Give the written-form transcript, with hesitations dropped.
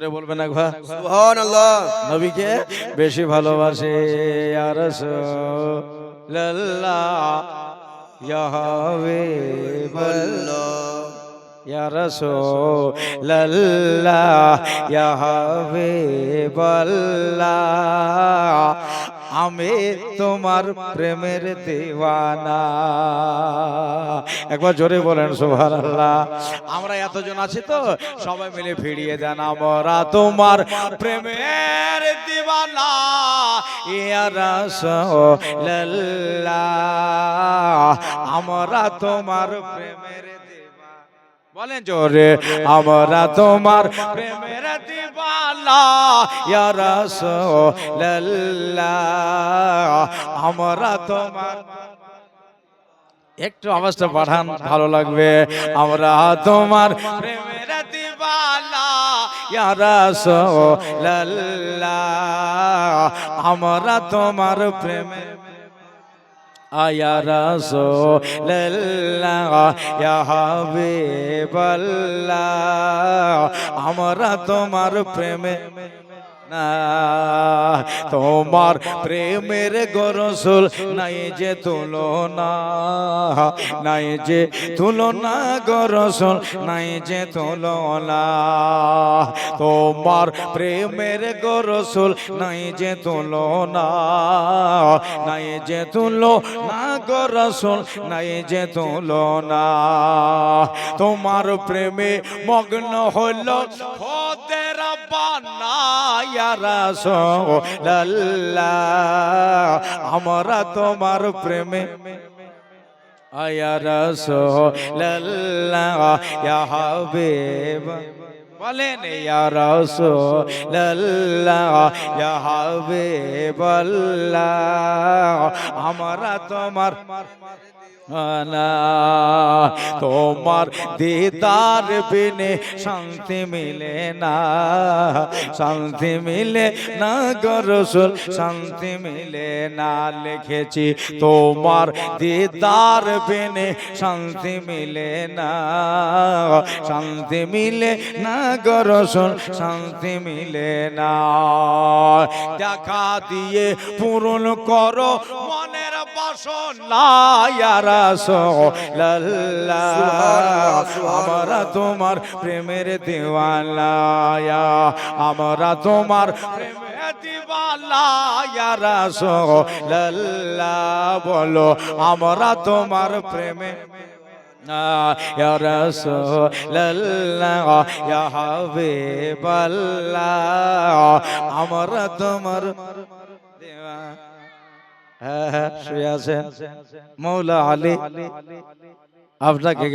জোরে বলবেন একবার সুবহানাল্লাহ। নবীকে বেশি ভালোবাসে ইয়া রাসূলুল্লাহ ইয়া হাবিবাল্লাহ ইয়া রাসূলুল্লাহ ইয়া হাবিবাল্লাহ আমি তোমার প্রেমের দিওয়ানা। একবার জোরে বলেন সুবহানাল্লাহ। আমরা এতজন আছি তো সবাই মিলে ফিরিয়ে দেন, আমরা তোমার প্রেমের দিওয়ানা ইয়া রাসূলুল্লাহ আমরা তোমার প্রেমের দিওয়ানা। বলেন জোরে, আমরা তোমার প্রেমের দিওয়ানা ইয়া রাসূলুল্লাহ আমরা তোমার। একটু আওয়াজটা বাড়ান, ভালো লাগবে। আমরা তোমার প্রেমের দিওয়ানা ইয়া রাসূলুল্লাহ আমরা তোমার প্রেমের ইয়া রাসূলুল্লাহ ইয়া হাবিবাল্লাহ আমরা তোমার প্রেমে না। তোমার প্রেমের গো রাসূল নাই যে তুলনা, নাই যে তুলনা গো রাসূল নাই যে তুলনা। তোমার প্রেমের গো রাসূল নাই যে তুলনা, নাই যে তুলনা গো রাসূল নাই যে তুলনা। তোমার প্রেমে মগ্ন হলো খোদে রব্বানা ইয়া রাসূলুল্লাহ আমরা তোমার প্রেমে ইয়া রাসূলুল্লাহ ইয়া হাবিব। বলেন ইয়া রাসূলুল্লাহ ইয়া হাবিবাল্লাহ আমরা তোমার না। তোমার দিদার বিনে শান্তি মিলে না, শান্তি মিলে না গো রাসূল শান্তি মিলে না। লিখেছি তোমার দিদার বিনে শান্তি মিলে না, শান্তি মিলে না গো রাসূল শান্তি মিলে না। দেখা দিয়ে পূরণ করো মনের বাসনা ইয়া রাসূলুল্লাহ আমরা তোমার প্রেমের দিওয়ানা, আমরা তোমার প্রেমের দিওয়ানা ইয়া রাসূলুল্লাহ বলো আমরা তোমার প্রেমে ইয়া রাসূলুল্লাহ ইয়া হাবিবাল্লাহ আমরা তোমার দিওয়ানা। হ্যাঁ শুয়ে আছেন মৌলা আলী আপনাকে